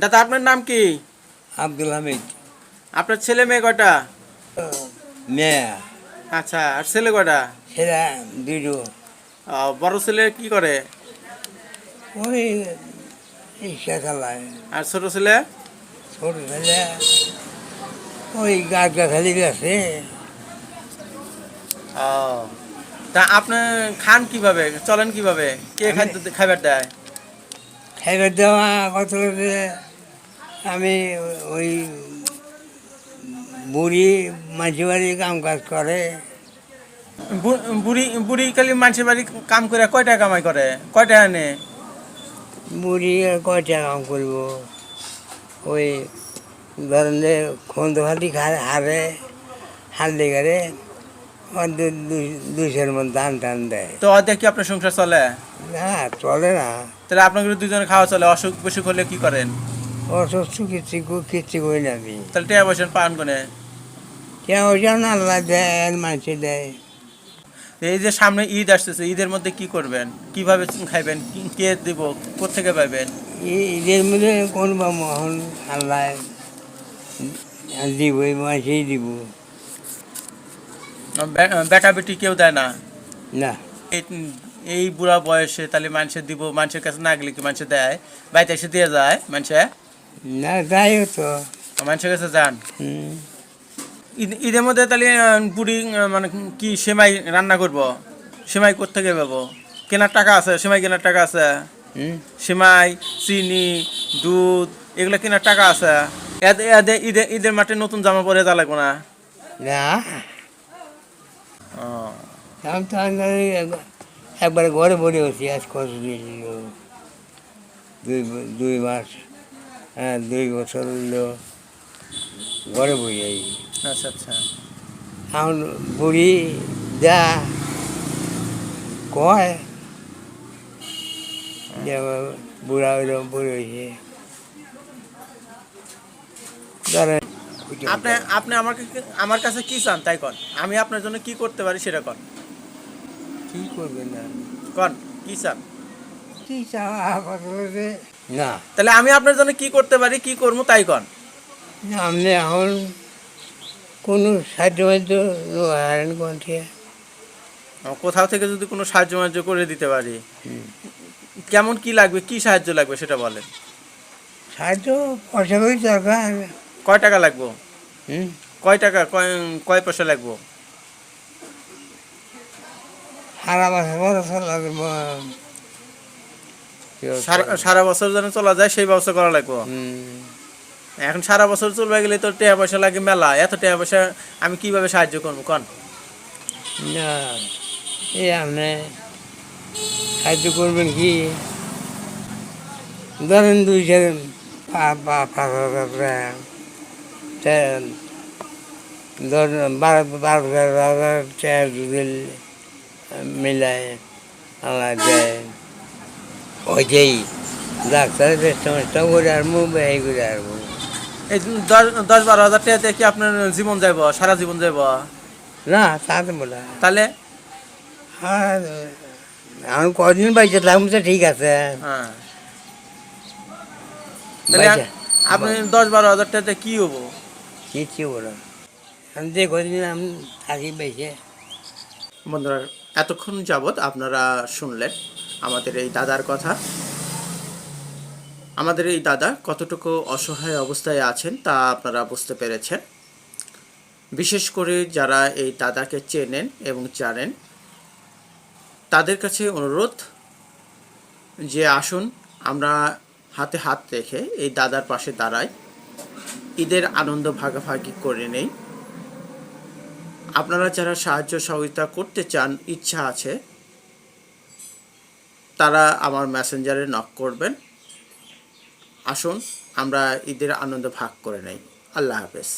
দাদা আপনার নাম কি? আব্দুল হামিদ। আপনার ছেলে মেয়ে কয়টা? মেয়ে। আচ্ছা, আর ছেলে কয়টা? ছেলে দুটো। বড় ছেলে কি করে? ওই রিক্সা চালায়। আর ছোট ছেলে? ছোট ছেলে ওই গাছ গাছালি আছে। ও, তা আপনি খান কিভাবে, চলেন কিভাবে, কে খাদ্য খাবার দেয়? খাইবার দেওয়া কত আমি ওই বুড়ি মাঝি বাড়ি কাম কাজ করে। বুড়ি বুড়ি কালি মানুষের বাড়ি কাম করে কয় টাকা কামাই করে, কয় টাকা আনে? বুড়ি আর কয়টা কাম করব? ওই ধরেন যে খন্দ খালি হারে হালদি করে দুইশোর মধ্যে ধান টান দেয়। তো অর্ধেক কি আপনার সংসার চলে? না, চলে না। তাহলে আপনাকে দুজনে খাওয়া চলে, অসুখ বিসুখ হলে কি করেন? অসুস্থ কিচ্ছু করি না আমি। তাহলে টাকা পয়সা পান কোনে? কেউ যেন আল্লাহ দেয়, মানুষে দেয়। এই যে সামনে ঈদ আসতেছে, ঈদের মধ্যে কি করবেন, কিভাবে খাইবেন, কে দিব, কোথেকে পাইবেন? ঈদের মধ্যে কোন বা মোহন আল্লাহ দিব, মানুষেই দিব। বেটা বেটি কেউ দেয় না? না, এই বুড়া বয়সে তাহলে মানুষের দিব, মানুষের কাছে না গেলে কি মানুষে দেয়? বাড়িতে এসে দিয়ে যায় মানুষে? না যাইও তো। মানুষের কাছে যান। ঈদের মধ্যে তাহলে বুড়ি মানে কি সেমাই রান্না করব? সেমাই কোথেকে পাবো? কেনার টাকা আছে? সেমাই কেনার টাকা আছে? সেমাই, চিনি, দুধ এগুলো কেনার টাকা আছে? ঈদের মাঠে নতুন জামা পরে যা লাগবো না? না, ও, আমি তো একবার ঘরে পড়ে হচ্ছি আজ কতদিন হলো। দুই মাস, হ্যাঁ 2 বছর হলো ঘরে বই যাই। আচ্ছা আচ্ছা। এখন বুড়ি যা কয় যে বুড়া ওইরকম পড়ে হয়েছে। ধরেন আপনি আপনি আমার কাছে কি চান তাই কন, আমি আপনার জন্য কি করতে পারি সেটা কন। কি করবেন না, কন কি চান? কি চাওয়া না। তাহলে আমি আপনার জন্য কি করতে পারি, কি করবো তাই কন। আপনি এখন কোনো সাহায্য মাহায্য হারেন কোনটি? কোথাও থেকে যদি কোনো সাহায্য মাহায্য করে দিতে পারি, কেমন কি লাগবে, কি সাহায্য লাগবে সেটা বলেন। সাহায্য পয়সা করি দরকার। কয় টাকা লাগবো? হুম, কয় টাকা, কয় পয়সা লাগবো? সারা বছর লাগবে। সারা বছর যেন চলা যায় সেই ব্যবস্থা করা লাগবো। এখন সারা বছর চলবে গেলে তো টাকা পয়সা লাগে মেলা, এত টাকা পয়সা আমি কিভাবে সাহায্য করবো কন? না, এই আপনি সাহায্য করবেন কি? ধরেন 2,000 ধরেন 12,000 টাকা যদি মিলায় আল্লাহ দেয়, ওইটাই ডাক্তারের চেষ্টা করে আসবো, ব্যয় করে আসবো। এই 10-12 হাজার টাকা দিয়ে কি আপনার জীবন যাব, সারা জীবন যাব? না, তাতে বলে তাহলে আর আমি কদিন বাইচে থাকবো তো ঠিক আছে। হ্যাঁ, তাহলে বাইচে আপনি 10-12 হাজার টাকা দিয়ে কি হবো? কিচ্ছু বলো, আমি যে কদিন আমি থাকি বাইচে। বন্ধুরা, এতক্ষণ যাবৎ আপনারা শুনলেন আমাদের এই দাদার কথা। আমাদের এই দাদা কতটুকু অসহায় অবস্থায় আছেন তা আপনারা বুঝতে পেরেছেন। বিশেষ করে যারা এই দাদাকে চেনেন এবং জানেন তাদের কাছে অনুরোধ যে আসুন আমরা হাতে হাত রেখে এই দাদার পাশে দাঁড়াই, ঈদের আনন্দ ভাগাভাগি করে নেই। আপনারা যারা সাহায্য সহযোগিতা করতে চান, ইচ্ছা আছে, তারা আমার মেসেঞ্জারে নক করবেন। আসুন আমরা ঈদের আনন্দ ভাগ করে নেই। আল্লাহ হাফেজ।